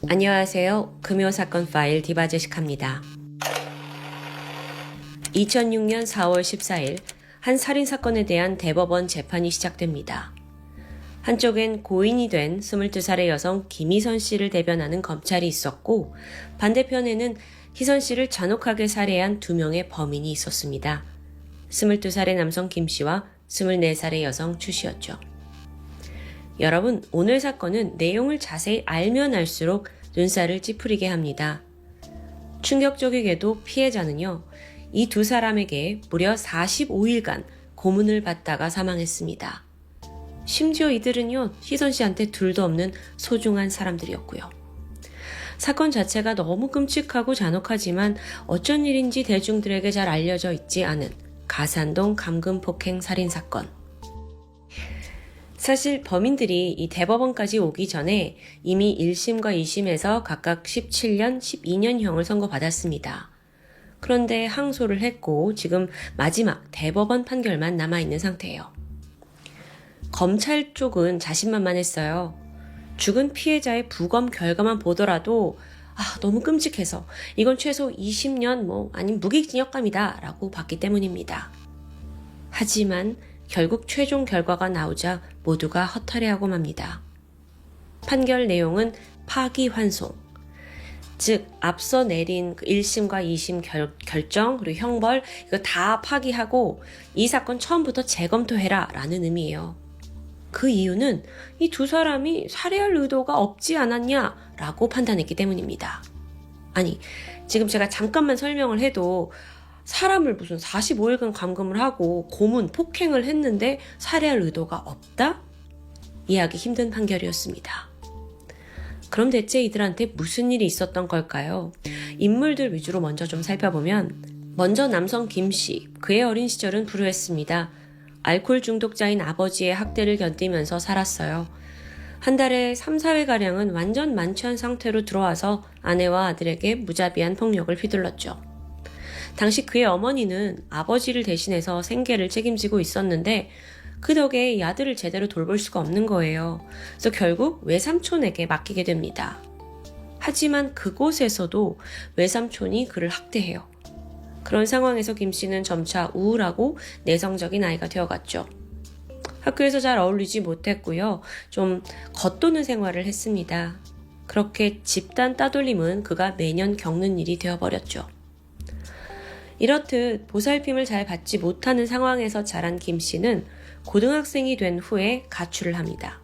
안녕하세요. 금요사건 파일 디바제식합니다. 2006년 4월 14일 한 살인사건에 대한 대법원 재판이 시작됩니다. 한쪽엔 고인이 된 22살의 여성 김희선 씨를 대변하는 검찰이 있었고, 반대편에는 희선 씨를 잔혹하게 살해한 2명의 범인이 있었습니다. 22살의 남성 김 씨와 24살의 여성 추 씨였죠. 여러분, 오늘 사건은 내용을 자세히 알면 알수록 눈살을 찌푸리게 합니다. 충격적이게도 피해자는요, 이 두 사람에게 무려 45일간 고문을 받다가 사망했습니다. 심지어 이들은요, 희선 씨한테 둘도 없는 소중한 사람들이었고요. 사건 자체가 너무 끔찍하고 잔혹하지만 어쩐 일인지 대중들에게 잘 알려져 있지 않은 가산동 감금폭행 살인사건. 사실 범인들이 이 대법원까지 오기 전에 이미 1심과 2심에서 각각 17년, 12년형을 선고받았습니다. 그런데 항소를 했고 지금 마지막 대법원 판결만 남아있는 상태예요. 검찰 쪽은 자신만만했어요. 죽은 피해자의 부검 결과만 보더라도 너무 끔찍해서 이건 최소 20년 아니면 무기징역감이다 라고 봤기 때문입니다. 하지만 결국 최종 결과가 나오자 모두가 허탈해하고 맙니다. 판결 내용은 파기환송, 즉 앞서 내린 1심과 2심 결정 그리고 형벌 이거 다 파기하고 이 사건 처음부터 재검토해라 라는 의미예요. 그 이유는 이 두 사람이 살해할 의도가 없지 않았냐 라고 판단했기 때문입니다. 아니, 지금 제가 잠깐만 설명을 해도 사람을 무슨 45일간 감금을 하고 고문, 폭행을 했는데 살해할 의도가 없다? 이해하기 힘든 판결이었습니다. 그럼 대체 이들한테 무슨 일이 있었던 걸까요? 인물들 위주로 먼저 좀 살펴보면, 먼저 남성 김 씨, 그의 어린 시절은 불우했습니다. 알코올 중독자인 아버지의 학대를 견디면서 살았어요. 한 달에 3, 4회가량은 완전 만취한 상태로 들어와서 아내와 아들에게 무자비한 폭력을 휘둘렀죠. 당시 그의 어머니는 아버지를 대신해서 생계를 책임지고 있었는데 그 덕에 이 아들을 제대로 돌볼 수가 없는 거예요. 그래서 결국 외삼촌에게 맡기게 됩니다. 하지만 그곳에서도 외삼촌이 그를 학대해요. 그런 상황에서 김 씨는 점차 우울하고 내성적인 아이가 되어갔죠. 학교에서 잘 어울리지 못했고요. 좀 겉도는 생활을 했습니다. 그렇게 집단 따돌림은 그가 매년 겪는 일이 되어버렸죠. 이렇듯 보살핌을 잘 받지 못하는 상황에서 자란 김 씨는 고등학생이 된 후에 가출을 합니다.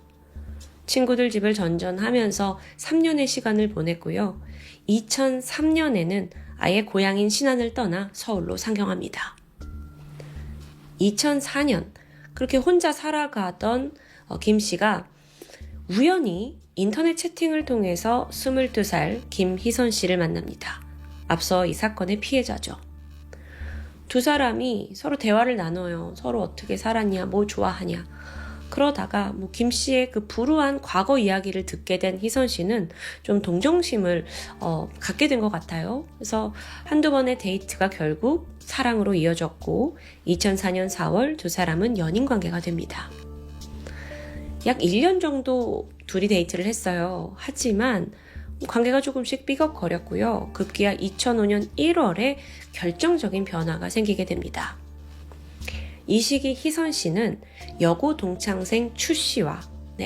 친구들 집을 전전하면서 3년의 시간을 보냈고요. 2003년에는 아예 고향인 신안을 떠나 서울로 상경합니다. 2004년 그렇게 혼자 살아가던 김 씨가 우연히 인터넷 채팅을 통해서 22살 김희선 씨를 만납니다. 앞서 이 사건의 피해자죠. 두 사람이 서로 대화를 나눠요. 서로 어떻게 살았냐, 뭐 좋아하냐. 그러다가 김 씨의 그 불우한 과거 이야기를 듣게 된 희선 씨는 좀 동정심을 갖게 된 것 같아요. 그래서 한두 번의 데이트가 결국 사랑으로 이어졌고 2004년 4월 두 사람은 연인 관계가 됩니다. 약 1년 정도 둘이 데이트를 했어요. 하지만 관계가 조금씩 삐걱거렸고요. 급기야 2005년 1월에 결정적인 변화가 생기게 됩니다. 이 시기 희선 씨는 여고 동창생 추 씨와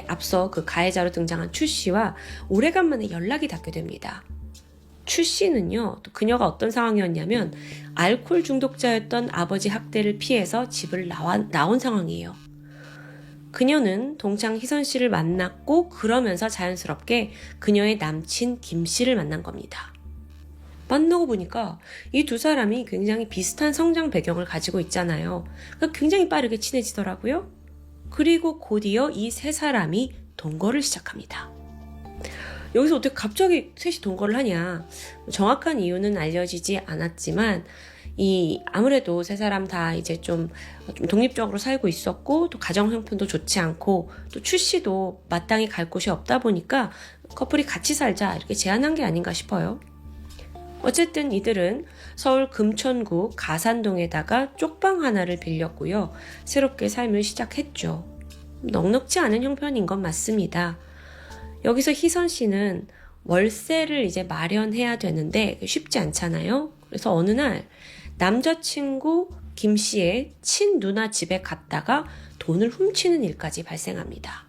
앞서 그 가해자로 등장한 추 씨와 오래간만에 연락이 닿게 됩니다. 추 씨는요, 또 그녀가 어떤 상황이었냐면 알코올 중독자였던 아버지 학대를 피해서 집을 나온 상황이에요. 그녀는 동창 희선 씨를 만났고 그러면서 자연스럽게 그녀의 남친 김 씨를 만난 겁니다. 만나고 보니까 이 두 사람이 굉장히 비슷한 성장 배경을 가지고 있잖아요. 그러니까 굉장히 빠르게 친해지더라고요. 그리고 곧이어 이 세 사람이 동거를 시작합니다. 여기서 어떻게 갑자기 셋이 동거를 하냐? 정확한 이유는 알려지지 않았지만 아무래도 세 사람 다 이제 좀 독립적으로 살고 있었고 또 가정 형편도 좋지 않고 또 추 씨도 마땅히 갈 곳이 없다 보니까 커플이 같이 살자 이렇게 제안한 게 아닌가 싶어요. 어쨌든 이들은 서울 금천구 가산동에다가 쪽방 하나를 빌렸고요. 새롭게 삶을 시작했죠. 넉넉지 않은 형편인 건 맞습니다. 여기서 희선 씨는 월세를 이제 마련해야 되는데 쉽지 않잖아요. 그래서 어느 날 남자친구 김 씨의 친누나 집에 갔다가 돈을 훔치는 일까지 발생합니다.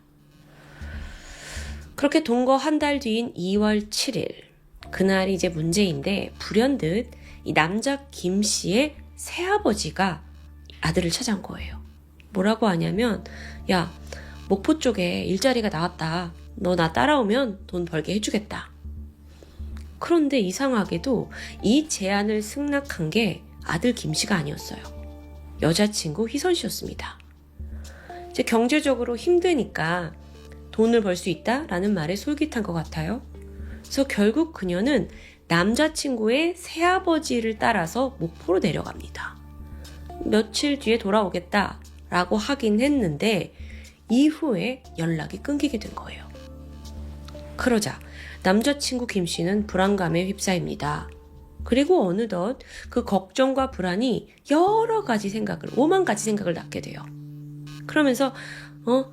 그렇게 동거 한 달 뒤인 2월 7일, 그날이 이제 문제인데 불현듯 이 남자 김 씨의 새아버지가 아들을 찾아온 거예요. 뭐라고 하냐면, 야, 목포 쪽에 일자리가 나왔다. 너 나 따라오면 돈 벌게 해주겠다. 그런데 이상하게도 이 제안을 승낙한 게 아들 김 씨가 아니었어요. 여자친구 희선 씨였습니다. 이제 경제적으로 힘드니까 돈을 벌 수 있다라는 말에 솔깃한 것 같아요. 그래서 결국 그녀는 남자친구의 새아버지를 따라서 목포로 내려갑니다. 며칠 뒤에 돌아오겠다라고 하긴 했는데 이후에 연락이 끊기게 된 거예요. 그러자 남자친구 김 씨는 불안감에 휩싸입니다. 그리고 어느덧 그 걱정과 불안이 오만 가지 생각을 낳게 돼요. 그러면서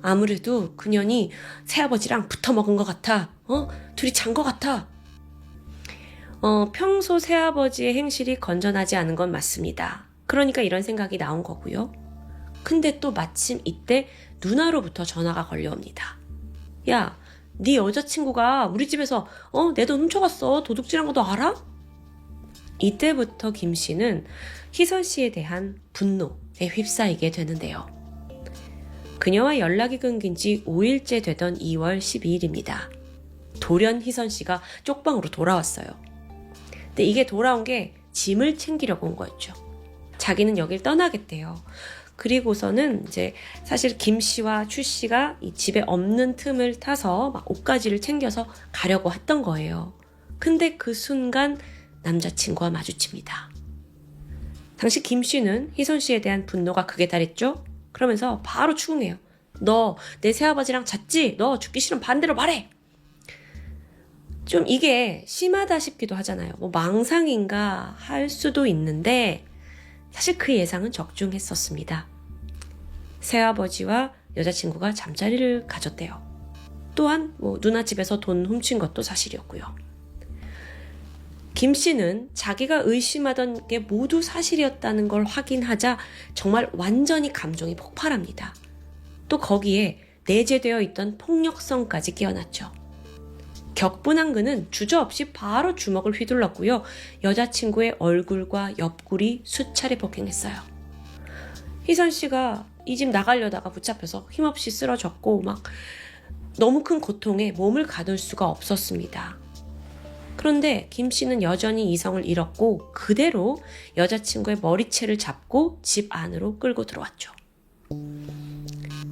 아무래도 그년이 새아버지랑 붙어먹은 것 같아. 둘이 잔 것 같아. 평소 새아버지의 행실이 건전하지 않은 건 맞습니다. 그러니까 이런 생각이 나온 거고요. 근데 또 마침 이때 누나로부터 전화가 걸려옵니다. 야, 네 여자친구가 우리 집에서 내 돈 훔쳐갔어. 도둑질한 거 너 알아? 이때부터 김 씨는 희선 씨에 대한 분노에 휩싸이게 되는데요. 그녀와 연락이 끊긴 지 5일째 되던 2월 12일입니다. 돌연 희선 씨가 쪽방으로 돌아왔어요. 근데 이게 돌아온 게 짐을 챙기려고 온 거였죠. 자기는 여길 떠나겠대요. 그리고서는 이제 사실 김 씨와 추 씨가 이 집에 없는 틈을 타서 막 옷가지를 챙겨서 가려고 했던 거예요. 근데 그 순간 남자친구와 마주칩니다. 당시 김 씨는 희선 씨에 대한 분노가 극에 달했죠. 그러면서 바로 추궁해요. 너 내 새아버지랑 잤지? 너 죽기 싫으면 반대로 말해! 좀 이게 심하다 싶기도 하잖아요. 뭐 망상인가 할 수도 있는데 사실 그 예상은 적중했었습니다. 새아버지와 여자친구가 잠자리를 가졌대요. 또한 누나 집에서 돈 훔친 것도 사실이었고요. 김 씨는 자기가 의심하던 게 모두 사실이었다는 걸 확인하자 정말 완전히 감정이 폭발합니다. 또 거기에 내재되어 있던 폭력성까지 끼어났죠. 격분한 그는 주저없이 바로 주먹을 휘둘렀고요. 여자친구의 얼굴과 옆구리 수차례 폭행했어요. 희선 씨가 이 집 나가려다가 붙잡혀서 힘없이 쓰러졌고 막 너무 큰 고통에 몸을 가둘 수가 없었습니다. 그런데 김 씨는 여전히 이성을 잃었고 그대로 여자친구의 머리채를 잡고 집 안으로 끌고 들어왔죠.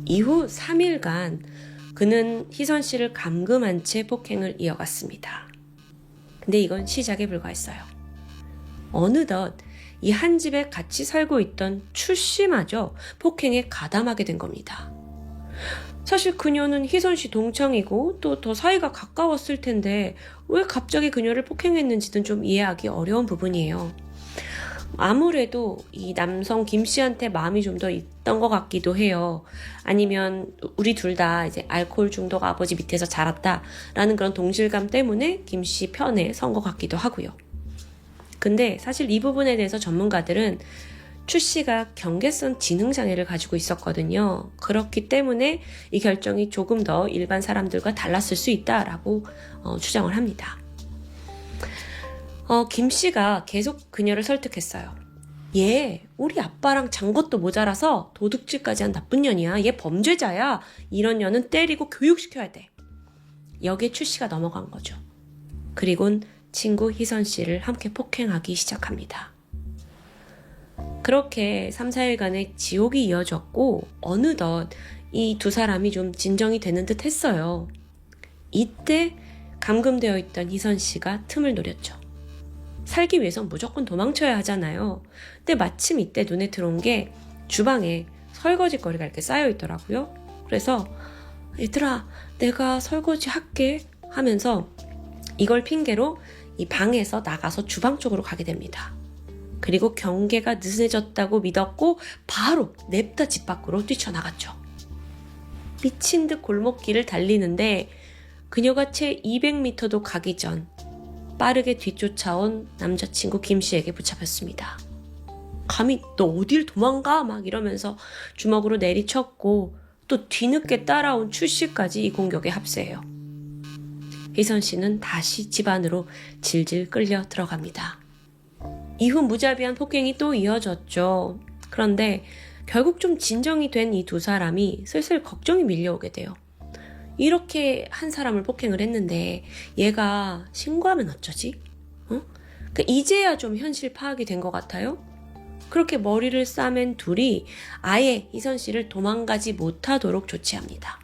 이후 3일간 그는 희선 씨를 감금한 채 폭행을 이어갔습니다. 근데 이건 시작에 불과했어요. 어느덧 이 한 집에 같이 살고 있던 추 씨마저 폭행에 가담하게 된 겁니다. 사실 그녀는 희선 씨 동창이고 또 더 사이가 가까웠을 텐데 왜 갑자기 그녀를 폭행했는지는 좀 이해하기 어려운 부분이에요. 아무래도 이 남성 김 씨한테 마음이 좀 더 있던 것 같기도 해요. 아니면 우리 둘 다 이제 알코올 중독 아버지 밑에서 자랐다라는 그런 동질감 때문에 김 씨 편에 선 것 같기도 하고요. 근데 사실 이 부분에 대해서 전문가들은 추 씨가 경계성 지능장애를 가지고 있었거든요. 그렇기 때문에 이 결정이 조금 더 일반 사람들과 달랐을 수 있다라고 주장을 합니다. 김 씨가 계속 그녀를 설득했어요. 얘 우리 아빠랑 잔 것도 모자라서 도둑질까지 한 나쁜 년이야. 얘 범죄자야. 이런 년은 때리고 교육시켜야 돼. 여기에 추 씨가 넘어간 거죠. 그리고는 친구 희선 씨를 함께 폭행하기 시작합니다. 그렇게 3, 4일간의 지옥이 이어졌고 어느덧 이 두 사람이 좀 진정이 되는 듯 했어요. 이때 감금되어 있던 희선 씨가 틈을 노렸죠. 살기 위해선 무조건 도망쳐야 하잖아요. 근데 마침 이때 눈에 들어온 게 주방에 설거지거리가 이렇게 쌓여 있더라고요. 그래서 얘들아 내가 설거지 할게 하면서 이걸 핑계로 이 방에서 나가서 주방 쪽으로 가게 됩니다. 그리고 경계가 느슨해졌다고 믿었고 바로 냅다 집 밖으로 뛰쳐나갔죠. 미친 듯 골목길을 달리는데 그녀가 채 200m도 가기 전 빠르게 뒤쫓아온 남자친구 김 씨에게 붙잡혔습니다. 감히 너 어딜 도망가? 막 이러면서 주먹으로 내리쳤고 또 뒤늦게 따라온 추 씨까지 이 공격에 합세해요. 희선 씨는 다시 집 안으로 질질 끌려 들어갑니다. 이후 무자비한 폭행이 또 이어졌죠. 그런데 결국 좀 진정이 된 이 두 사람이 슬슬 걱정이 밀려오게 돼요. 이렇게 한 사람을 폭행을 했는데 얘가 신고하면 어쩌지? 이제야 좀 현실 파악이 된 것 같아요. 그렇게 머리를 싸맨 둘이 아예 희선 씨를 도망가지 못하도록 조치합니다.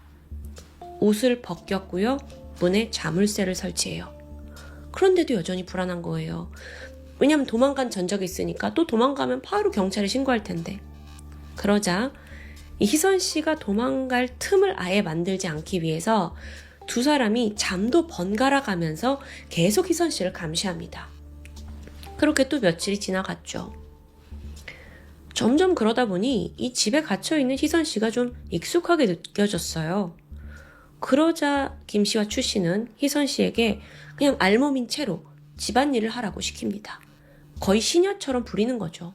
옷을 벗겼고요. 문에 자물쇠를 설치해요. 그런데도 여전히 불안한 거예요. 왜냐면 도망간 전적이 있으니까 또 도망가면 바로 경찰에 신고할 텐데. 그러자 이 희선 씨가 도망갈 틈을 아예 만들지 않기 위해서 두 사람이 잠도 번갈아 가면서 계속 희선 씨를 감시합니다. 그렇게 또 며칠이 지나갔죠. 점점 그러다 보니 이 집에 갇혀있는 희선 씨가 좀 익숙하게 느껴졌어요. 그러자 김 씨와 추 씨는 희선 씨에게 그냥 알몸인 채로 집안일을 하라고 시킵니다. 거의 시녀처럼 부리는 거죠.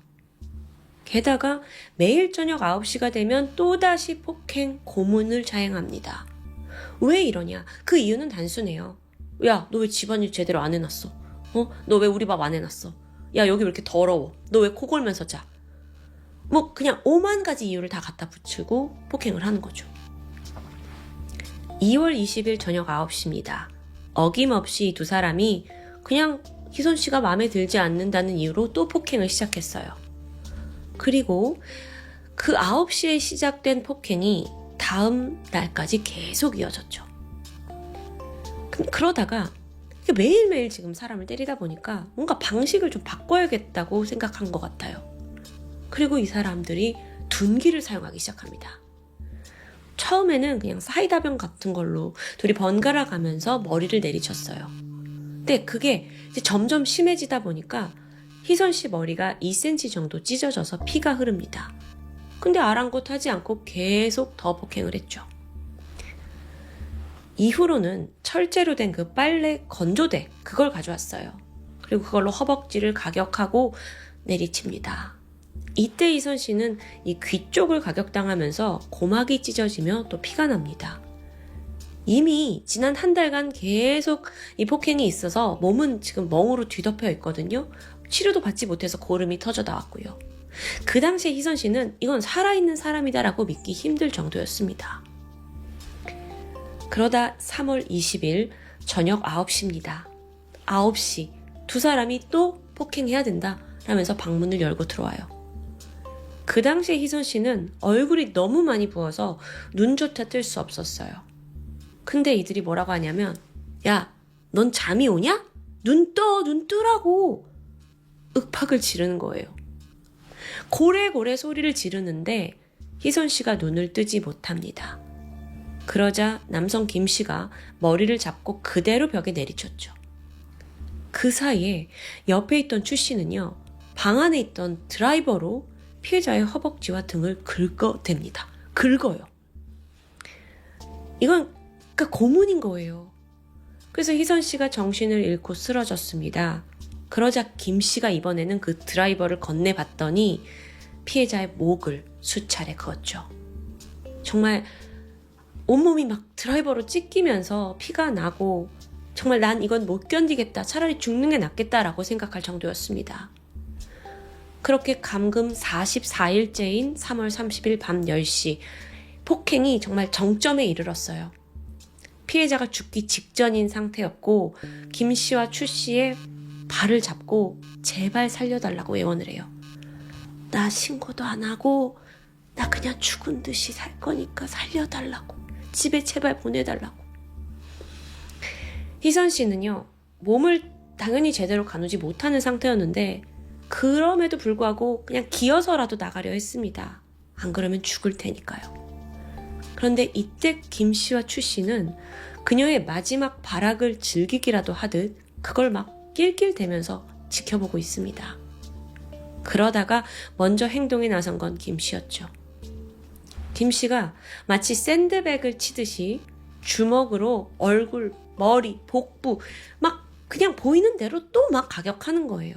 게다가 매일 저녁 9시가 되면 또다시 폭행, 고문을 자행합니다. 왜 이러냐? 그 이유는 단순해요. 야, 너 왜 집안일 제대로 안 해놨어? 너 왜 우리 밥 안 해놨어? 야, 여기 왜 이렇게 더러워? 너 왜 코 골면서 자? 뭐 그냥 5만 가지 이유를 다 갖다 붙이고 폭행을 하는 거죠. 2월 20일 저녁 9시입니다. 어김없이 두 사람이 그냥 희선 씨가 마음에 들지 않는다는 이유로 또 폭행을 시작했어요. 그리고 그 9시에 시작된 폭행이 다음 날까지 계속 이어졌죠. 그러다가 매일매일 지금 사람을 때리다 보니까 뭔가 방식을 좀 바꿔야겠다고 생각한 것 같아요. 그리고 이 사람들이 둔기를 사용하기 시작합니다. 처음에는 그냥 사이다병 같은 걸로 둘이 번갈아 가면서 머리를 내리쳤어요. 근데 그게 이제 점점 심해지다 보니까 희선 씨 머리가 2cm 정도 찢어져서 피가 흐릅니다. 근데 아랑곳하지 않고 계속 더 폭행을 했죠. 이후로는 철제로 된 그 빨래 건조대 그걸 가져왔어요. 그리고 그걸로 허벅지를 가격하고 내리칩니다. 이때 희선 씨는 이 귀 쪽을 가격당하면서 고막이 찢어지며 또 피가 납니다. 이미 지난 한 달간 계속 이 폭행이 있어서 몸은 지금 멍으로 뒤덮여 있거든요. 치료도 받지 못해서 고름이 터져 나왔고요. 그 당시에 희선 씨는 이건 살아있는 사람이다라고 믿기 힘들 정도였습니다. 그러다 3월 20일 저녁 9시입니다. 9시 두 사람이 또 폭행해야 된다 라면서 방문을 열고 들어와요. 그 당시에 희선 씨는 얼굴이 너무 많이 부어서 눈조차 뜰 수 없었어요. 근데 이들이 뭐라고 하냐면 야, 넌 잠이 오냐? 눈 뜨라고 윽박을 지르는 거예요. 고래고래 소리를 지르는데 희선 씨가 눈을 뜨지 못합니다. 그러자 남성 김 씨가 머리를 잡고 그대로 벽에 내리쳤죠. 그 사이에 옆에 있던 추 씨는요, 방 안에 있던 드라이버로 피해자의 허벅지와 등을 긁어댑니다. 긁어요. 이건 그러니까 고문인 거예요. 그래서 희선 씨가 정신을 잃고 쓰러졌습니다. 그러자 김 씨가 이번에는 그 드라이버를 건네봤더니 피해자의 목을 수차례 그었죠. 정말 온몸이 막 드라이버로 찢기면서 피가 나고 정말 난 이건 못 견디겠다. 차라리 죽는 게 낫겠다라고 생각할 정도였습니다. 그렇게 감금 44일째인 3월 30일 밤 10시 폭행이 정말 정점에 이르렀어요. 피해자가 죽기 직전인 상태였고 김 씨와 추 씨의 발을 잡고 제발 살려달라고 애원을 해요. 나 신고도 안 하고 나 그냥 죽은 듯이 살 거니까 살려달라고. 집에 제발 보내달라고. 희선 씨는요, 몸을 당연히 제대로 가누지 못하는 상태였는데 그럼에도 불구하고 그냥 기어서라도 나가려 했습니다. 안 그러면 죽을 테니까요. 그런데 이때 김 씨와 추 씨는 그녀의 마지막 발악을 즐기기라도 하듯 그걸 막 낄낄대면서 지켜보고 있습니다. 그러다가 먼저 행동에 나선 건 김 씨였죠. 김 씨가 마치 샌드백을 치듯이 주먹으로 얼굴 머리, 복부 막 그냥 보이는 대로 또 막 가격하는 거예요.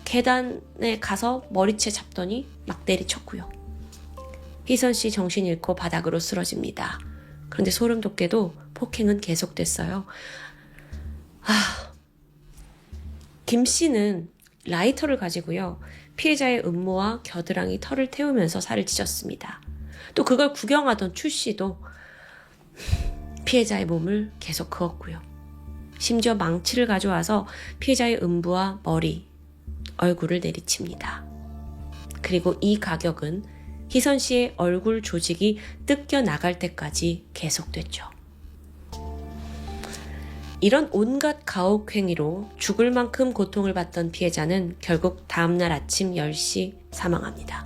계단에 가서 머리채 잡더니 막 내리쳤고요. 희선 씨 정신 잃고 바닥으로 쓰러집니다. 그런데 소름 돋게도 폭행은 계속됐어요. 김 씨는 라이터를 가지고요. 피해자의 음모와 겨드랑이 털을 태우면서 살을 찢었습니다. 또 그걸 구경하던 추 씨도 피해자의 몸을 계속 그었고요. 심지어 망치를 가져와서 피해자의 음부와 머리, 얼굴을 내리칩니다. 그리고 이 가격은 희선 씨의 얼굴 조직이 뜯겨 나갈 때까지 계속됐죠. 이런 온갖 가혹행위로 죽을 만큼 고통을 받던 피해자는 결국 다음날 아침 10시 사망합니다.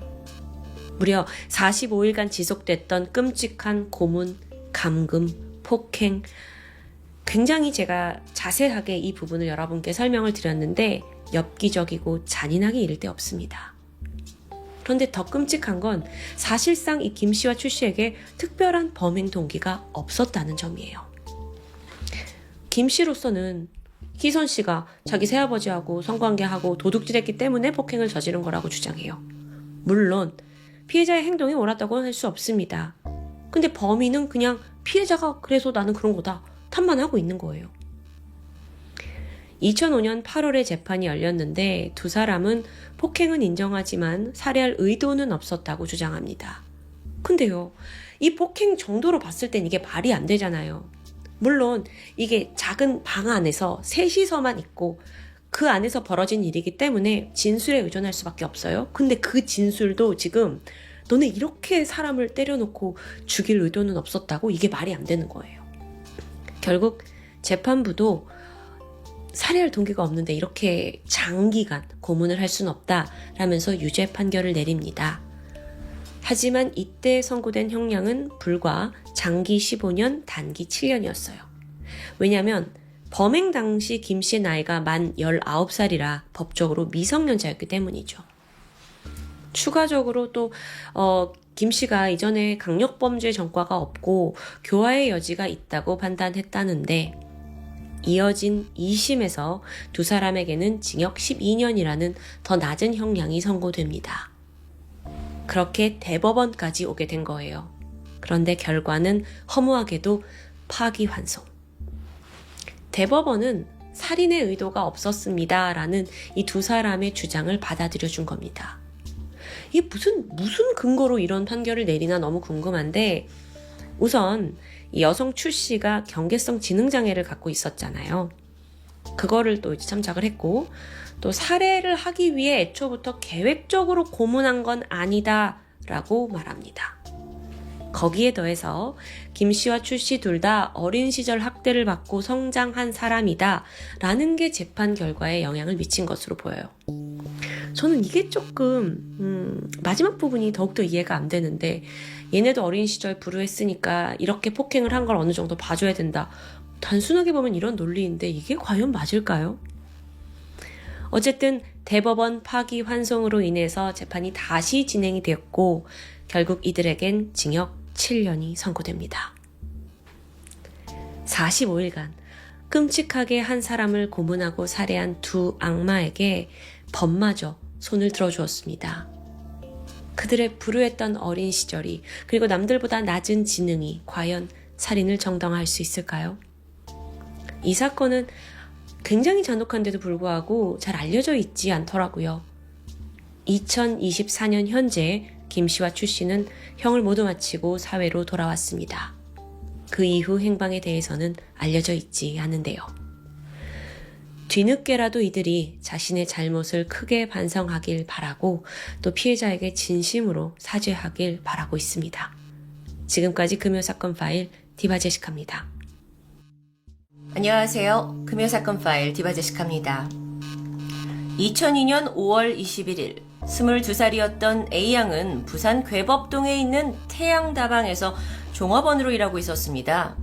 무려 45일간 지속됐던 끔찍한 고문, 감금, 폭행, 굉장히 제가 자세하게 이 부분을 여러분께 설명을 드렸는데 엽기적이고 잔인하게 이를 데 없습니다. 그런데 더 끔찍한 건 사실상 이 김 씨와 추 씨에게 특별한 범행 동기가 없었다는 점이에요. 김 씨로서는 희선 씨가 자기 새아버지하고 성관계하고 도둑질했기 때문에 폭행을 저지른 거라고 주장해요. 물론 피해자의 행동이 옳았다고 할 수 없습니다. 근데 범인은 그냥 피해자가 그래서 나는 그런 거다 탓만 하고 있는 거예요. 2005년 8월에 재판이 열렸는데 두 사람은 폭행은 인정하지만 살해할 의도는 없었다고 주장합니다. 근데요, 이 폭행 정도로 봤을 땐 이게 말이 안 되잖아요. 물론 이게 작은 방 안에서 셋이서만 있고 그 안에서 벌어진 일이기 때문에 진술에 의존할 수밖에 없어요. 근데 그 진술도 지금 너네 이렇게 사람을 때려놓고 죽일 의도는 없었다고 이게 말이 안 되는 거예요. 결국 재판부도 살해할 동기가 없는데 이렇게 장기간 고문을 할 수는 없다라면서 유죄 판결을 내립니다. 하지만 이때 선고된 형량은 불과 장기 15년, 단기 7년이었어요. 왜냐하면 범행 당시 김 씨의 나이가 만 19살이라 법적으로 미성년자였기 때문이죠. 추가적으로 또 김 씨가 이전에 강력범죄 전과가 없고 교화의 여지가 있다고 판단했다는데 이어진 2심에서 두 사람에게는 징역 12년이라는 더 낮은 형량이 선고됩니다. 그렇게 대법원까지 오게 된 거예요. 그런데 결과는 허무하게도 파기환송. 대법원은 살인의 의도가 없었습니다 라는 이 두 사람의 주장을 받아들여 준 겁니다. 이게 무슨 근거로 이런 판결을 내리나 너무 궁금한데, 우선 이 여성 추 씨가 경계성 지능장애를 갖고 있었잖아요. 그거를 또 참작을 했고, 또 살해를 하기 위해 애초부터 계획적으로 고문한 건 아니다 라고 말합니다. 거기에 더해서 김 씨와 추 씨 둘 다 어린 시절 학대를 받고 성장한 사람이다 라는 게 재판 결과에 영향을 미친 것으로 보여요. 저는 이게 조금 마지막 부분이 더욱더 이해가 안 되는데, 얘네도 어린 시절 불우했으니까 이렇게 폭행을 한 걸 어느 정도 봐줘야 된다. 단순하게 보면 이런 논리인데 이게 과연 맞을까요? 어쨌든 대법원 파기환송으로 인해서 재판이 다시 진행이 되었고 결국 이들에겐 징역 7년이 선고됩니다. 45일간 끔찍하게 한 사람을 고문하고 살해한 두 악마에게 법마저 손을 들어주었습니다. 그들의 불우했던 어린 시절이, 그리고 남들보다 낮은 지능이 과연 살인을 정당화할 수 있을까요? 이 사건은 굉장히 잔혹한데도 불구하고 잘 알려져 있지 않더라고요. 2024년 현재 김 씨와 추 씨는 형을 모두 마치고 사회로 돌아왔습니다. 그 이후 행방에 대해서는 알려져 있지 않은데요. 뒤늦게라도 이들이 자신의 잘못을 크게 반성하길 바라고 또 피해자에게 진심으로 사죄하길 바라고 있습니다. 지금까지 금요사건 파일 디바제시카입니다. 안녕하세요. 금요사건 파일 디바제시카입니다. 2002년 5월 21일 22살이었던 A양은 부산 괴법동에 있는 태양다방에서 종업원으로 일하고 있었습니다.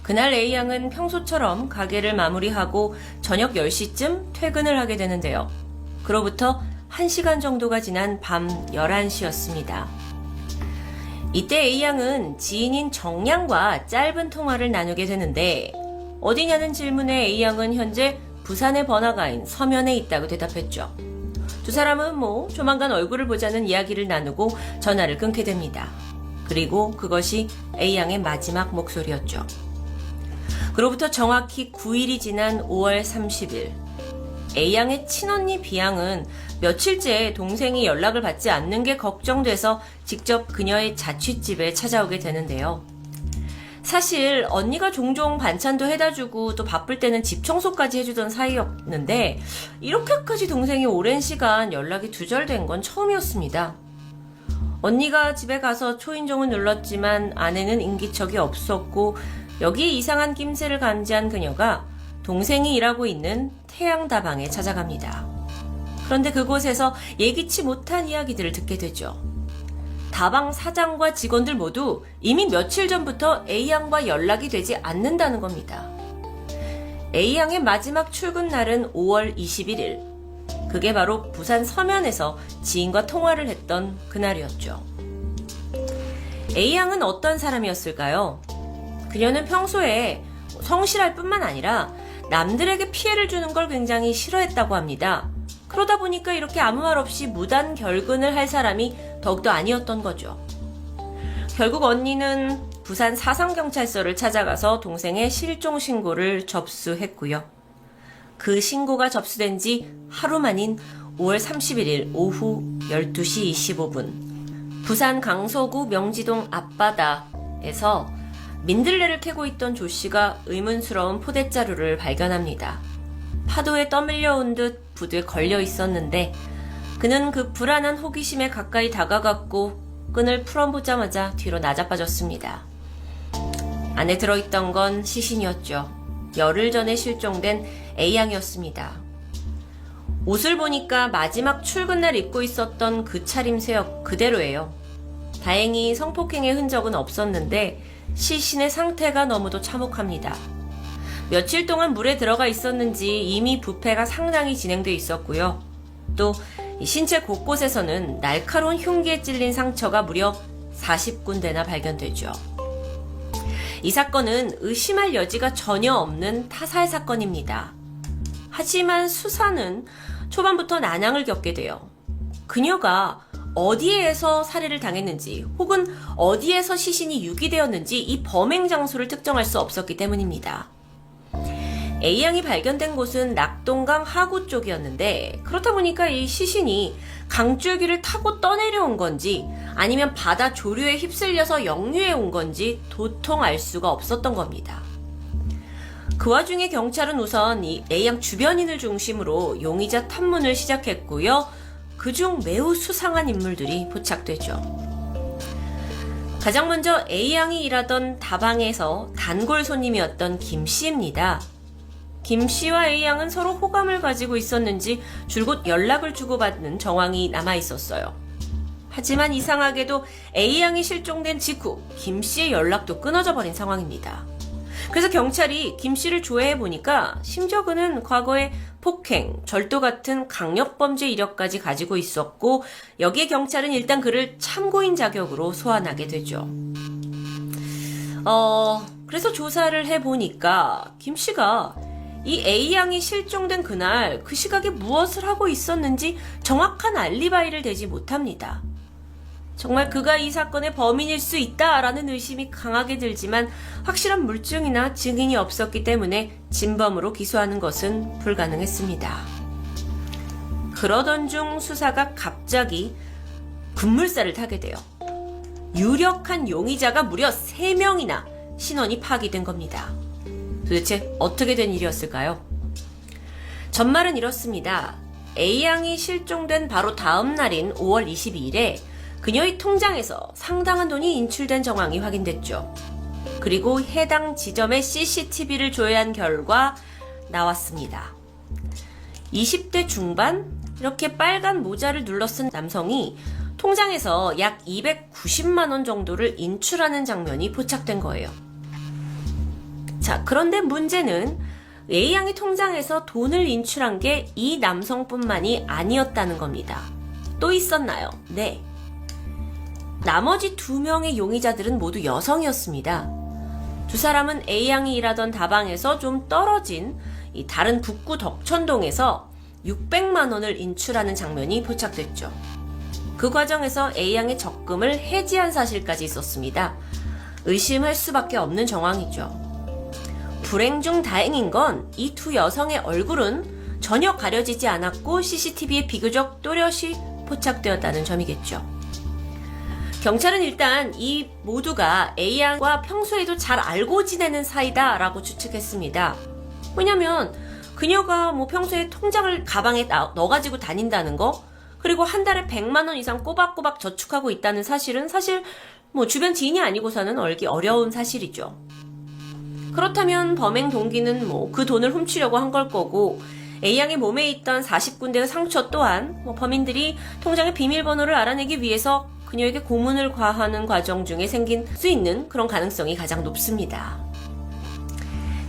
그날 A양은 평소처럼 가게를 마무리하고 저녁 10시쯤 퇴근을 하게 되는데요. 그로부터 1시간 정도가 지난 밤 11시였습니다. 이때 A양은 지인인 정양과 짧은 통화를 나누게 되는데 어디냐는 질문에 A양은 현재 부산의 번화가인 서면에 있다고 대답했죠. 두 사람은 조만간 얼굴을 보자는 이야기를 나누고 전화를 끊게 됩니다. 그리고 그것이 A양의 마지막 목소리였죠. 그로부터 정확히 9일이 지난 5월 30일, A양의 친언니 B양은 며칠째 동생이 연락을 받지 않는 게 걱정돼서 직접 그녀의 자취집에 찾아오게 되는데요. 사실 언니가 종종 반찬도 해다주고 또 바쁠 때는 집 청소까지 해주던 사이였는데 이렇게까지 동생이 오랜 시간 연락이 두절된 건 처음이었습니다. 언니가 집에 가서 초인종을 눌렀지만 안에는 인기척이 없었고 여기에 이상한 낌새를 감지한 그녀가 동생이 일하고 있는 태양다방에 찾아갑니다. 그런데 그곳에서 예기치 못한 이야기들을 듣게 되죠. 다방 사장과 직원들 모두 이미 며칠 전부터 A양과 연락이 되지 않는다는 겁니다. A양의 마지막 출근 날은 5월 21일. 그게 바로 부산 서면에서 지인과 통화를 했던 그날이었죠. A양은 어떤 사람이었을까요? 그녀는 평소에 성실할 뿐만 아니라 남들에게 피해를 주는 걸 굉장히 싫어했다고 합니다. 그러다 보니까 이렇게 아무 말 없이 무단 결근을 할 사람이 더욱더 아니었던 거죠. 결국 언니는 부산 사상경찰서를 찾아가서 동생의 실종 신고를 접수했고요. 그 신고가 접수된 지 하루 만인 5월 31일 오후 12시 25분 부산 강서구 명지동 앞바다에서 민들레를 캐고 있던 조 씨가 의문스러운 포대자루를 발견합니다. 파도에 떠밀려온 듯 부두에 걸려 있었는데 그는 그 불안한 호기심에 가까이 다가갔고 끈을 풀어보자마자 뒤로 나자빠졌습니다. 안에 들어있던 건 시신이었죠. 열흘 전에 실종된 A양이었습니다. 옷을 보니까 마지막 출근날 입고 있었던 그 차림새 그대로예요. 다행히 성폭행의 흔적은 없었는데 시신의 상태가 너무도 참혹합니다. 며칠 동안 물에 들어가 있었는지 이미 부패가 상당히 진행돼 있었고요. 또 신체 곳곳에서는 날카로운 흉기에 찔린 상처가 무려 40군데나 발견되죠. 이 사건은 의심할 여지가 전혀 없는 타살 사건입니다. 하지만 수사는 초반부터 난항을 겪게 돼요. 그녀가 어디에서 살해를 당했는지 혹은 어디에서 시신이 유기되었는지 이 범행 장소를 특정할 수 없었기 때문입니다. A양이 발견된 곳은 낙동강 하구 쪽이었는데 그렇다 보니까 이 시신이 강줄기를 타고 떠내려온 건지 아니면 바다 조류에 휩쓸려서 역류해 온 건지 도통 알 수가 없었던 겁니다. 그 와중에 경찰은 우선 이 A양 주변인을 중심으로 용의자 탐문을 시작했고요. 그중 매우 수상한 인물들이 포착되죠. 가장 먼저 A양이 일하던 다방에서 단골 손님이었던 김씨입니다. 김씨와 A양은 서로 호감을 가지고 있었는지 줄곧 연락을 주고받는 정황이 남아있었어요. 하지만 이상하게도 A양이 실종된 직후 김씨의 연락도 끊어져 버린 상황입니다. 그래서 경찰이 김씨를 조회해보니까 심지어 그는 과거에 폭행, 절도 같은 강력범죄 이력까지 가지고 있었고 여기에 경찰은 일단 그를 참고인 자격으로 소환하게 되죠. 그래서 조사를 해보니까 김씨가 이 A양이 실종된 그날 그 시각에 무엇을 하고 있었는지 정확한 알리바이를 대지 못합니다. 정말 그가 이 사건의 범인일 수 있다라는 의심이 강하게 들지만 확실한 물증이나 증인이 없었기 때문에 진범으로 기소하는 것은 불가능했습니다. 그러던 중 수사가 갑자기 급물살을 타게 돼요. 유력한 용의자가 무려 3명이나 신원이 파악이 겁니다. 도대체 어떻게 된 일이었을까요? 전말은 이렇습니다. A양이 실종된 바로 다음 날인 5월 22일에 그녀의 통장에서 상당한 돈이 인출된 정황이 확인됐죠. 그리고 해당 지점의 CCTV를 조회한 결과 나왔습니다. 20대 중반 이렇게 빨간 모자를 눌러쓴 남성이 통장에서 약 290만 원 정도를 인출하는 장면이 포착된 거예요. 자, 그런데 문제는 A양이 통장에서 돈을 인출한 게 이 남성뿐만이 아니었다는 겁니다. 또 있었나요? 네. 나머지 2명의 용의자들은 모두 여성이었습니다. 두 사람은 A양이 일하던 다방에서 좀 떨어진 이 다른 북구 덕천동에서 600만 원을 인출하는 장면이 포착됐죠. 그 과정에서 A양의 적금을 해지한 사실까지 있었습니다. 의심할 수밖에 없는 정황이죠. 불행 중 다행인 건 이 두 여성의 얼굴은 전혀 가려지지 않았고 CCTV에 비교적 또렷이 포착되었다는 점이겠죠. 경찰은 일단 이 모두가 A양과 평소에도 잘 알고 지내는 사이다라고 추측했습니다. 왜냐면 그녀가 평소에 통장을 가방에 넣어가지고 다닌다는 거, 그리고 한 달에 100만 원 이상 꼬박꼬박 저축하고 있다는 사실은 사실 주변 지인이 아니고서는 알기 어려운 사실이죠. 그렇다면 범행 동기는 그 돈을 훔치려고 한 걸 거고, A양의 몸에 있던 40군데의 상처 또한 범인들이 통장의 비밀번호를 알아내기 위해서 그녀에게 고문을 과하는 과정 중에 생긴 수 있는 그런 가능성이 가장 높습니다.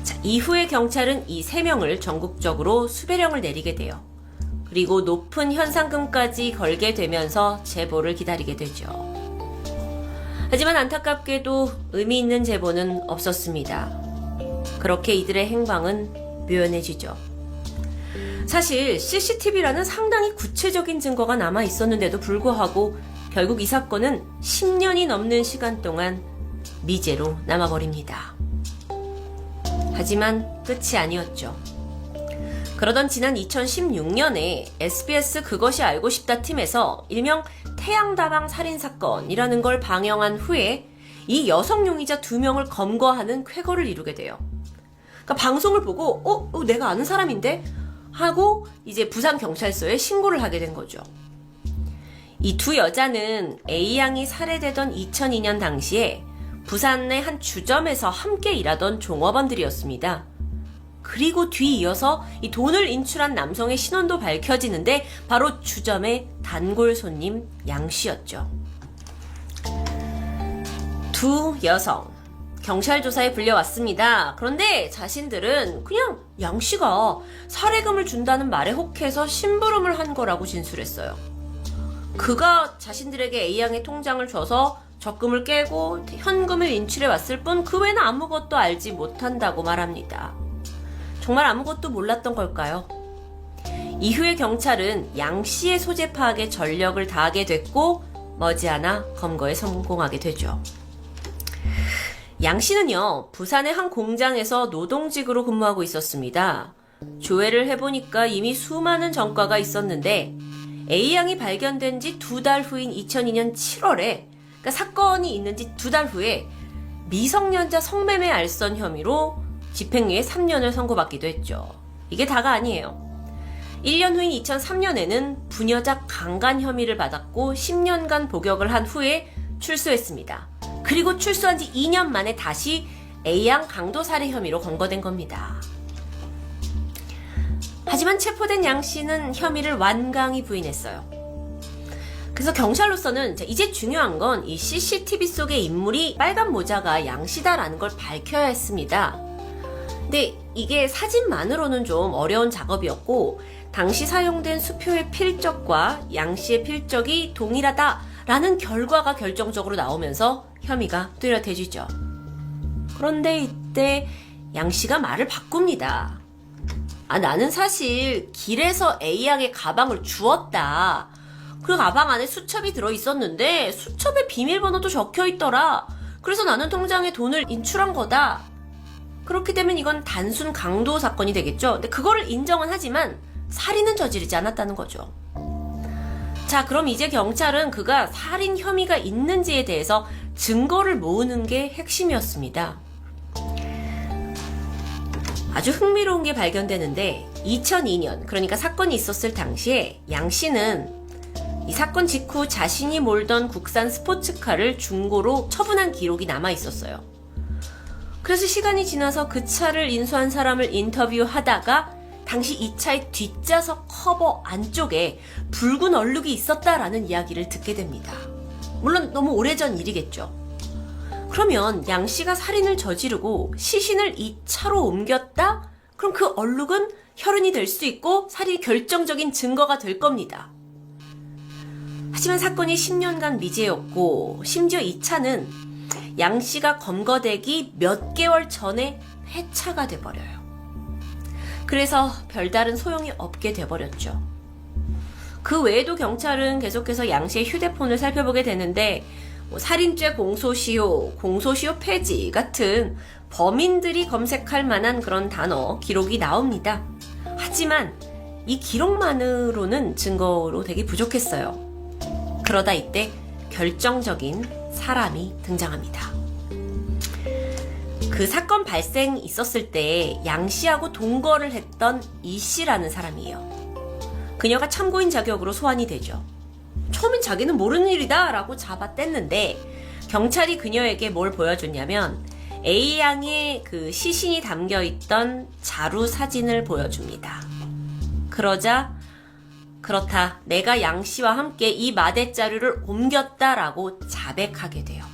자, 이후에 경찰은 이 3명을 전국적으로 수배령을 내리게 돼요. 그리고 높은 현상금까지 걸게 되면서 제보를 기다리게 되죠. 하지만 안타깝게도 의미 있는 제보는 없었습니다. 그렇게 이들의 행방은 묘연해지죠. 사실 CCTV라는 상당히 구체적인 증거가 남아 있었는데도 불구하고 결국 이 사건은 10년이 넘는 시간 동안 미제로 남아버립니다. 하지만 끝이 아니었죠. 그러던 지난 2016년에 SBS 그것이 알고 싶다 팀에서 일명 태양다방 살인사건이라는 걸 방영한 후에 이 여성 용의자 2명을 검거하는 쾌거를 이루게 돼요. 그러니까 방송을 보고 내가 아는 사람인데? 하고 이제 부산경찰서에 신고를 하게 된 거죠. 이 두 여자는 A양이 살해되던 2002년 당시에 부산의 한 주점에서 함께 일하던 종업원들이었습니다. 그리고 뒤이어서 이 돈을 인출한 남성의 신원도 밝혀지는데 바로 주점의 단골 손님 양 씨였죠. 두 여성 경찰 조사에 불려왔습니다. 그런데 자신들은 그냥 양 씨가 살해금을 준다는 말에 혹해서 심부름을 한 거라고 진술했어요. 그가 자신들에게 A양의 통장을 줘서 적금을 깨고 현금을 인출해 왔을 뿐 그 외에는 아무것도 알지 못한다고 말합니다. 정말 아무것도 몰랐던 걸까요? 이후에 경찰은 양 씨의 소재 파악에 전력을 다하게 됐고 머지않아 검거에 성공하게 되죠. 양 씨는요, 부산의 한 공장에서 노동직으로 근무하고 있었습니다. 조회를 해보니까 이미 수많은 전과가 있었는데 A양이 발견된 지 2달 후인 2002년 7월에 그러니까 사건이 있는 지 2달 후에 미성년자 성매매 알선 혐의로 집행유예 3년을 선고받기도 했죠. 이게 다가 아니에요. 1년 후인 2003년에는 부녀자 강간 혐의를 받았고 10년간 복역을 한 후에 출소했습니다. 그리고 출소한 지 2년 만에 다시 A양 강도살해 혐의로 검거된 겁니다. 하지만 체포된 양 씨는 혐의를 완강히 부인했어요. 그래서 경찰로서는 이제 중요한 건 이 CCTV 속의 인물이 빨간 모자가 양 씨다라는 걸 밝혀야 했습니다. 근데 이게 사진만으로는 좀 어려운 작업이었고 당시 사용된 수표의 필적과 양 씨의 필적이 동일하다라는 결과가 결정적으로 나오면서 혐의가 뚜렷해지죠. 그런데 이때 양 씨가 말을 바꿉니다. 나는 사실 길에서 A양의 가방을 주웠다. 그 가방 안에 수첩이 들어있었는데 수첩에 비밀번호도 적혀있더라. 그래서 나는 통장에 돈을 인출한 거다. 그렇게 되면 이건 단순 강도 사건이 되겠죠. 근데 그거를 인정은 하지만 살인은 저지르지 않았다는 거죠. 자, 그럼 이제 경찰은 그가 살인 혐의가 있는지에 대해서 증거를 모으는 게 핵심이었습니다. 아주 흥미로운 게 발견되는데 2002년, 그러니까 사건이 있었을 당시에 양 씨는 이 사건 직후 자신이 몰던 국산 스포츠카를 중고로 처분한 기록이 남아 있었어요. 그래서 시간이 지나서 그 차를 인수한 사람을 인터뷰하다가 당시 이 차의 뒷좌석 커버 안쪽에 붉은 얼룩이 있었다라는 이야기를 듣게 됩니다. 물론 너무 오래전 일이겠죠. 그러면 양 씨가 살인을 저지르고 시신을 이 차로 옮겼다? 그럼 그 얼룩은 혈흔이 될 수 있고 살인이 결정적인 증거가 될 겁니다. 하지만 사건이 10년간 미제였고 심지어 이 차는 양 씨가 검거되기 몇 개월 전에 해차가 돼버려요. 그래서 별다른 소용이 없게 돼버렸죠. 그 외에도 경찰은 계속해서 양 씨의 휴대폰을 살펴보게 되는데 살인죄 공소시효, 공소시효 폐지 같은 범인들이 검색할 만한 그런 단어, 기록이 나옵니다. 하지만 이 기록만으로는 증거로 되게 부족했어요. 그러다 이때 결정적인 사람이 등장합니다. 그 사건 발생 있었을 때 양 씨하고 동거를 했던 이 씨라는 사람이에요. 그녀가 참고인 자격으로 소환이 되죠. 처음엔 자기는 모르는 일이다 라고 잡아뗐는데 경찰이 그녀에게 뭘 보여줬냐면 A양의 그 시신이 담겨있던 자루 사진을 보여줍니다. 그러자 그렇다, 내가 양 씨와 함께 이 마대 자루를 옮겼다라고 자백하게 돼요.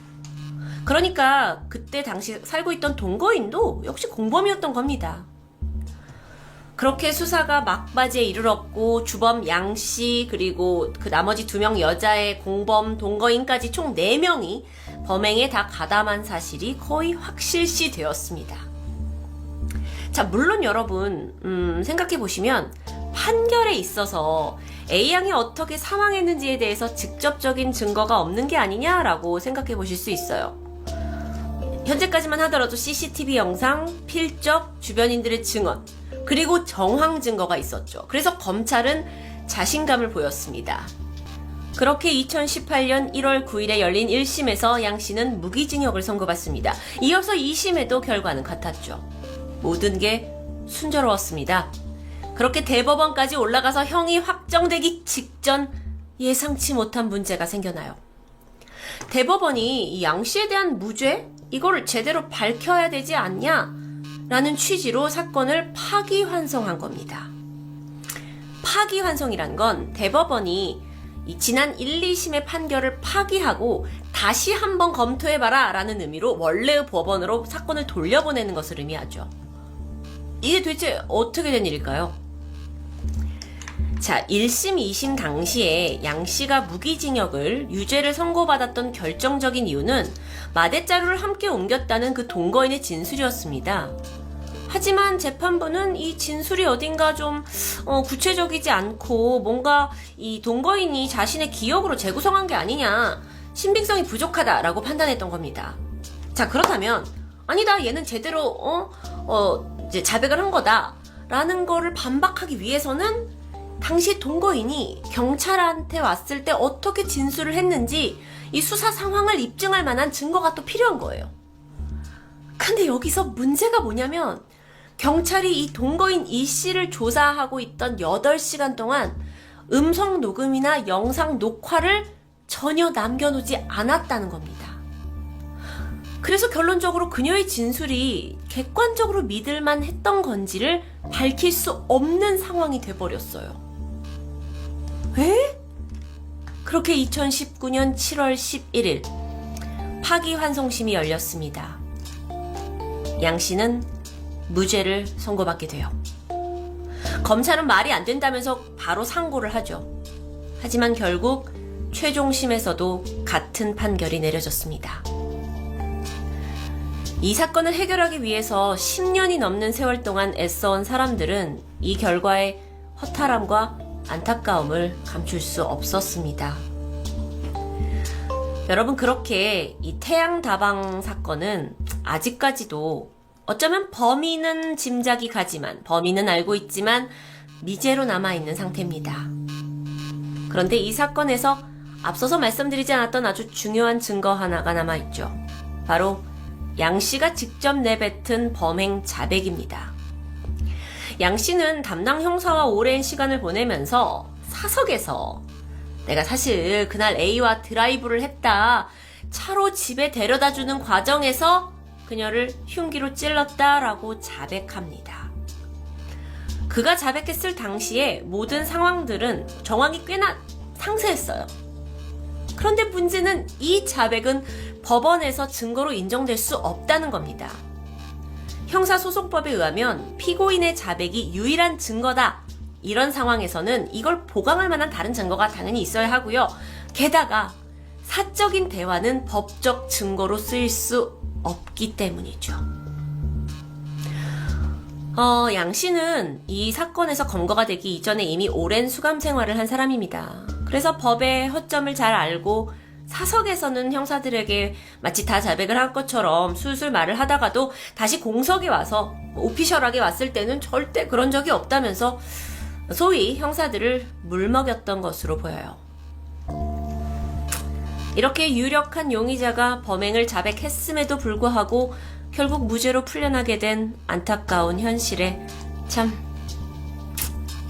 그러니까 그때 당시 살고 있던 동거인도 역시 공범이었던 겁니다. 그렇게 수사가 막바지에 이르렀고 주범 양 씨 그리고 그 나머지 2명 여자의 공범 동거인까지 총 4명이 범행에 다 가담한 사실이 거의 확실시 되었습니다. 자, 물론 여러분 생각해보시면 판결에 있어서 A양이 어떻게 사망했는지에 대해서 직접적인 증거가 없는 게 아니냐라고 생각해보실 수 있어요. 현재까지만 하더라도 CCTV 영상, 필적, 주변인들의 증언, 그리고 정황 증거가 있었죠. 그래서 검찰은 자신감을 보였습니다. 그렇게 2018년 1월 9일에 열린 1심에서 양 씨는 무기징역을 선고받습니다. 이어서 2심에도 결과는 같았죠. 모든 게 순조로웠습니다. 그렇게 대법원까지 올라가서 형이 확정되기 직전 예상치 못한 문제가 생겨나요. 대법원이 이 양 씨에 대한 무죄? 이거를 제대로 밝혀야 되지 않냐? 라는 취지로 사건을 파기환송한 겁니다. 파기환송이란 건 대법원이 이 지난 1, 2심의 판결을 파기하고 다시 한번 검토해봐라 라는 의미로 원래의 법원으로 사건을 돌려보내는 것을 의미하죠. 이게 도대체 어떻게 된 일일까요? 자, 1심, 2심 당시에 양 씨가 무기징역을 유죄를 선고받았던 결정적인 이유는 마대자루를 함께 옮겼다는 그 동거인의 진술이었습니다. 하지만 재판부는 이 진술이 어딘가 좀 구체적이지 않고 뭔가 이 동거인이 자신의 기억으로 재구성한 게 아니냐, 신빙성이 부족하다라고 판단했던 겁니다. 자, 그렇다면 아니다, 얘는 제대로 이제 자백을 한 거다라는 거를 반박하기 위해서는 당시 동거인이 경찰한테 왔을 때 어떻게 진술을 했는지 이 수사 상황을 입증할 만한 증거가 또 필요한 거예요. 근데 여기서 문제가 뭐냐면 경찰이 이 동거인 이 씨를 조사하고 있던 8시간 동안 음성 녹음이나 영상 녹화를 전혀 남겨놓지 않았다는 겁니다. 그래서 결론적으로 그녀의 진술이 객관적으로 믿을만 했던 건지를 밝힐 수 없는 상황이 돼버렸어요. 왜? 그렇게 2019년 7월 11일 파기환송심이 열렸습니다. 양 씨는 무죄를 선고받게 돼요. 검찰은 말이 안 된다면서 바로 상고를 하죠. 하지만 결국 최종심에서도 같은 판결이 내려졌습니다. 이 사건을 해결하기 위해서 10년이 넘는 세월 동안 애써온 사람들은 이 결과에 허탈함과 안타까움을 감출 수 없었습니다. 여러분, 그렇게 이 태양다방 사건은 아직까지도 어쩌면 범인은 짐작이 가지만, 범인은 알고 있지만 미제로 남아있는 상태입니다. 그런데 이 사건에서 앞서서 말씀드리지 않았던 아주 중요한 증거 하나가 남아있죠. 바로 양 씨가 직접 내뱉은 범행 자백입니다. 양 씨는 담당 형사와 오랜 시간을 보내면서 사석에서 내가 사실 그날 A와 드라이브를 했다, 차로 집에 데려다주는 과정에서 그녀를 흉기로 찔렀다라고 자백합니다. 그가 자백했을 당시에 모든 상황들은 정황이 꽤나 상세했어요. 그런데 문제는 이 자백은 법원에서 증거로 인정될 수 없다는 겁니다. 형사소송법에 의하면 피고인의 자백이 유일한 증거다. 이런 상황에서는 이걸 보강할 만한 다른 증거가 당연히 있어야 하고요. 게다가 사적인 대화는 법적 증거로 쓰일 수 없기 때문이죠. 양 씨는 이 사건에서 검거가 되기 이전에 이미 오랜 수감 생활을 한 사람입니다. 그래서 법의 허점을 잘 알고 사석에서는 형사들에게 마치 다 자백을 한 것처럼 술술 말을 하다가도 다시 공석에 와서 오피셜하게 왔을 때는 절대 그런 적이 없다면서 소위 형사들을 물먹였던 것으로 보여요. 이렇게 유력한 용의자가 범행을 자백했음에도 불구하고 결국 무죄로 풀려나게 된 안타까운 현실에 참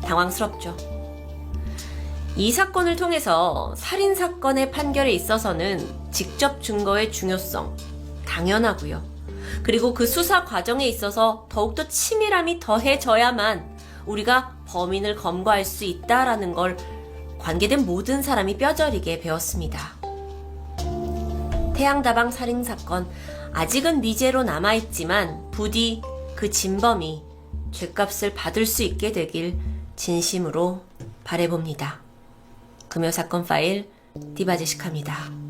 당황스럽죠. 이 사건을 통해서 살인사건의 판결에 있어서는 직접 증거의 중요성 당연하고요. 그리고 그 수사 과정에 있어서 더욱더 치밀함이 더해져야만 우리가 범인을 검거할 수 있다라는 걸 관계된 모든 사람이 뼈저리게 배웠습니다. 태양다방 살인사건 아직은 미제로 남아있지만 부디 그 진범이 죗값을 받을 수 있게 되길 진심으로 바라봅니다. 금요사건 파일 디바제식합니다.